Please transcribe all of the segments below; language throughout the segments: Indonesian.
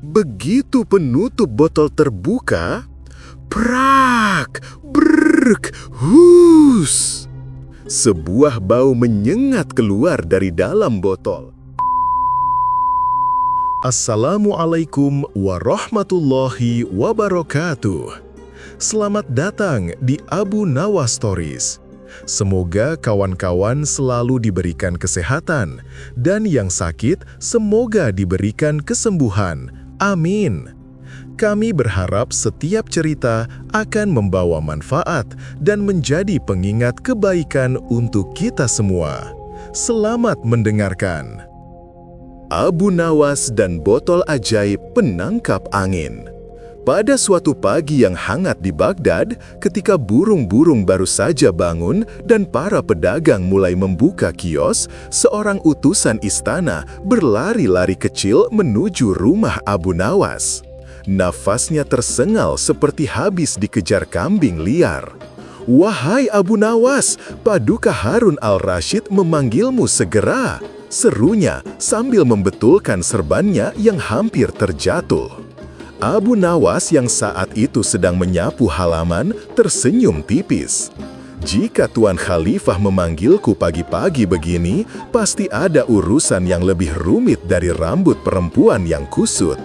Begitu penutup botol terbuka, prak, brrk, hus. Sebuah bau menyengat keluar dari dalam botol. Assalamualaikum warahmatullahi wabarakatuh. Selamat datang di Abu Nawas Stories. Semoga kawan-kawan selalu diberikan kesehatan, dan yang sakit semoga diberikan kesembuhan. Amin. Kami berharap setiap cerita akan membawa manfaat dan menjadi pengingat kebaikan untuk kita semua. Selamat mendengarkan. Abu Nawas dan botol ajaib penangkap angin. Pada suatu pagi yang hangat di Baghdad, ketika burung-burung baru saja bangun dan para pedagang mulai membuka kios, seorang utusan istana berlari-lari kecil menuju rumah Abu Nawas. Nafasnya tersengal seperti habis dikejar kambing liar. "Wahai Abu Nawas, Paduka Harun al-Rashid memanggilmu segera," serunya sambil membetulkan serbannya yang hampir terjatuh. Abu Nawas yang saat itu sedang menyapu halaman tersenyum tipis. "Jika Tuan Khalifah memanggilku pagi-pagi begini, pasti ada urusan yang lebih rumit dari rambut perempuan yang kusut."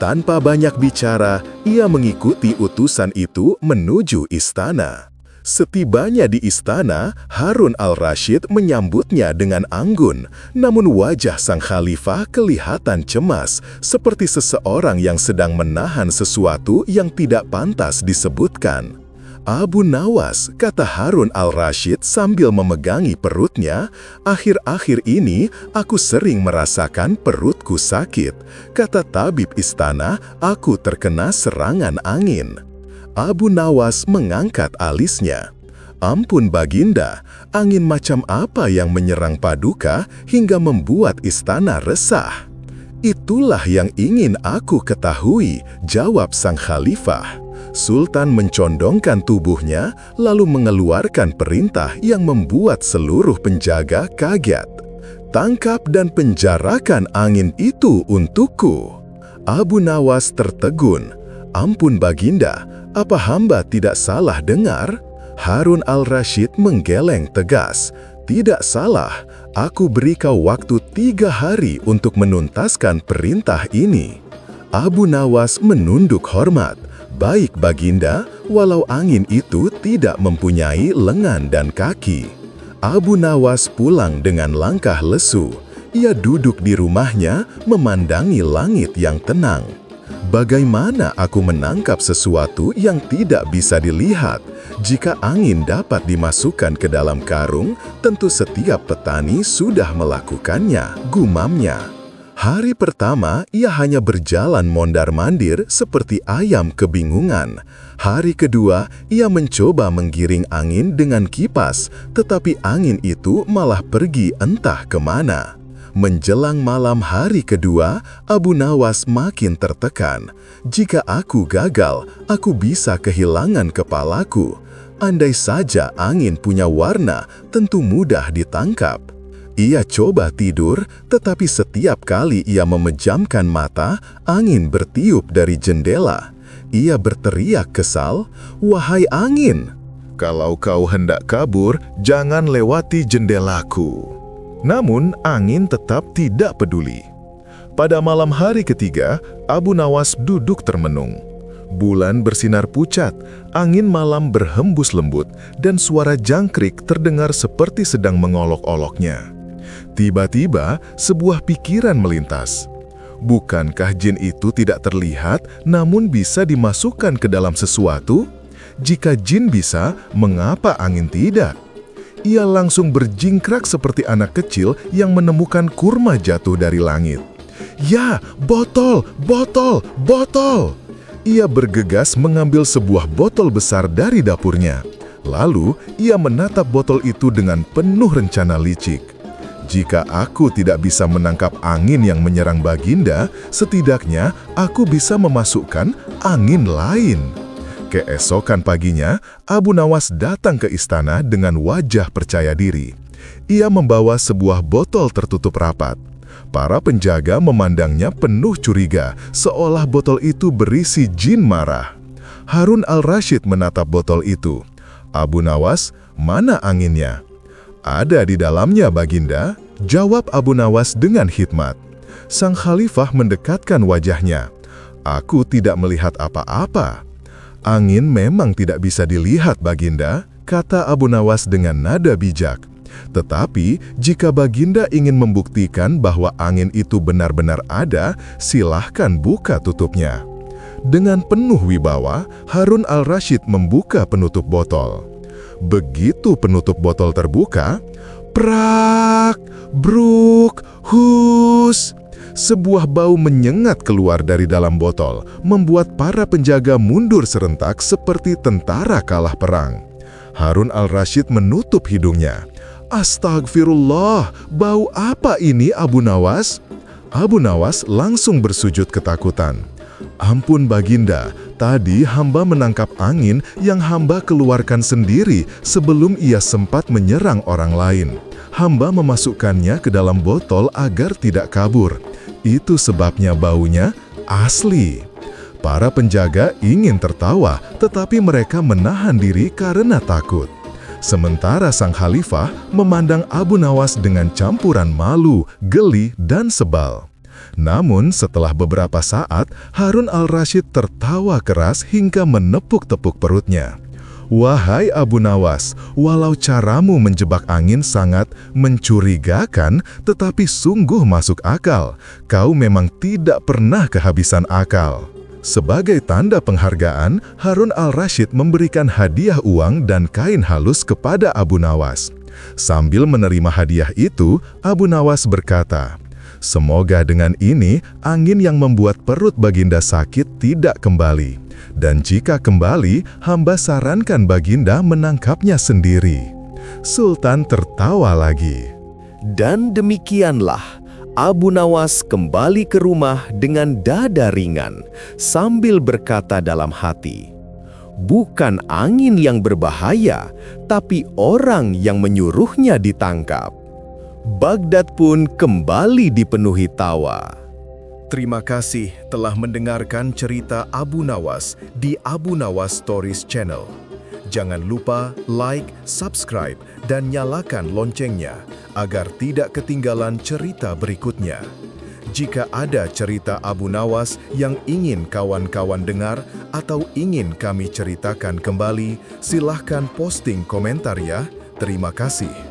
Tanpa banyak bicara, ia mengikuti utusan itu menuju istana. Setibanya di istana, Harun al-Rashid menyambutnya dengan anggun, namun wajah sang khalifah kelihatan cemas, seperti seseorang yang sedang menahan sesuatu yang tidak pantas disebutkan. "Abu Nawas," kata Harun al-Rashid sambil memegangi perutnya, "akhir-akhir ini aku sering merasakan perutku sakit. Kata tabib istana, aku terkena serangan angin." Abu Nawas mengangkat alisnya. "Ampun Baginda, angin macam apa yang menyerang Paduka hingga membuat istana resah?" "Itulah yang ingin aku ketahui," jawab sang khalifah. Sultan mencondongkan tubuhnya, lalu mengeluarkan perintah yang membuat seluruh penjaga kaget. "Tangkap dan penjarakan angin itu untukku." Abu Nawas tertegun. "Ampun Baginda, apa hamba tidak salah dengar?" Harun al-Rashid menggeleng tegas. "Tidak salah, aku beri kau waktu 3 hari untuk menuntaskan perintah ini." Abu Nawas menunduk hormat. "Baik Baginda, walau angin itu tidak mempunyai lengan dan kaki." Abu Nawas pulang dengan langkah lesu. Ia duduk di rumahnya memandangi langit yang tenang. "Bagaimana aku menangkap sesuatu yang tidak bisa dilihat? Jika angin dapat dimasukkan ke dalam karung, tentu setiap petani sudah melakukannya," gumamnya. Hari pertama, ia hanya berjalan mondar-mandir seperti ayam kebingungan. Hari kedua, ia mencoba menggiring angin dengan kipas, tetapi angin itu malah pergi entah kemana. Menjelang malam hari kedua, Abu Nawas makin tertekan. "Jika aku gagal, aku bisa kehilangan kepalaku. Andai saja angin punya warna, tentu mudah ditangkap." Ia coba tidur, tetapi setiap kali ia memejamkan mata, angin bertiup dari jendela. Ia berteriak kesal, "Wahai angin, kalau kau hendak kabur, jangan lewati jendelaku." Namun angin tetap tidak peduli. Pada malam hari ketiga, Abu Nawas duduk termenung. Bulan bersinar pucat, angin malam berhembus lembut, dan suara jangkrik terdengar seperti sedang mengolok-oloknya. Tiba-tiba, sebuah pikiran melintas. Bukankah jin itu tidak terlihat, namun bisa dimasukkan ke dalam sesuatu? Jika jin bisa, mengapa angin tidak? Ia langsung berjingkrak seperti anak kecil yang menemukan kurma jatuh dari langit. "Ya, botol, botol, botol!" Ia bergegas mengambil sebuah botol besar dari dapurnya. Lalu, ia menatap botol itu dengan penuh rencana licik. "Jika aku tidak bisa menangkap angin yang menyerang Baginda, setidaknya aku bisa memasukkan angin lain." Keesokan paginya, Abu Nawas datang ke istana dengan wajah percaya diri. Ia membawa sebuah botol tertutup rapat. Para penjaga memandangnya penuh curiga, seolah botol itu berisi jin marah. Harun al-Rasyid menatap botol itu. "Abu Nawas, mana anginnya?" "Ada di dalamnya, Baginda," jawab Abu Nawas dengan hikmat. Sang khalifah mendekatkan wajahnya. "Aku tidak melihat apa-apa." "Angin memang tidak bisa dilihat, Baginda," kata Abu Nawas dengan nada bijak. "Tetapi, jika Baginda ingin membuktikan bahwa angin itu benar-benar ada, silahkan buka tutupnya." Dengan penuh wibawa, Harun al-Rasyid membuka penutup botol. Begitu penutup botol terbuka, prak, bruk, hus. Sebuah bau menyengat keluar dari dalam botol, membuat para penjaga mundur serentak seperti tentara kalah perang. Harun al-Rasyid menutup hidungnya. "Astagfirullah, bau apa ini, Abu Nawas?" Abu Nawas langsung bersujud ketakutan. "Ampun, Baginda, tadi hamba menangkap angin yang hamba keluarkan sendiri sebelum ia sempat menyerang orang lain. Hamba memasukkannya ke dalam botol agar tidak kabur. Itu sebabnya baunya asli." Para penjaga ingin tertawa, tetapi mereka menahan diri karena takut. Sementara sang khalifah memandang Abu Nawas dengan campuran malu, geli, dan sebal. Namun setelah beberapa saat, Harun al-Rasyid tertawa keras hingga menepuk-tepuk perutnya. "Wahai Abu Nawas, walau caramu menjebak angin sangat mencurigakan, tetapi sungguh masuk akal. Kau memang tidak pernah kehabisan akal." Sebagai tanda penghargaan, Harun al-Rasyid memberikan hadiah uang dan kain halus kepada Abu Nawas. Sambil menerima hadiah itu, Abu Nawas berkata, "Semoga dengan ini, angin yang membuat perut Baginda sakit tidak kembali. Dan jika kembali, hamba sarankan Baginda menangkapnya sendiri." Sultan tertawa lagi. Dan demikianlah Abu Nawas kembali ke rumah dengan dada ringan sambil berkata dalam hati, "Bukan angin yang berbahaya, tapi orang yang menyuruhnya ditangkap." Baghdad pun kembali dipenuhi tawa. Terima kasih telah mendengarkan cerita Abu Nawas di Abu Nawas Stories Channel. Jangan lupa like, subscribe, dan nyalakan loncengnya agar tidak ketinggalan cerita berikutnya. Jika ada cerita Abu Nawas yang ingin kawan-kawan dengar atau ingin kami ceritakan kembali, silahkan posting komentar ya. Terima kasih.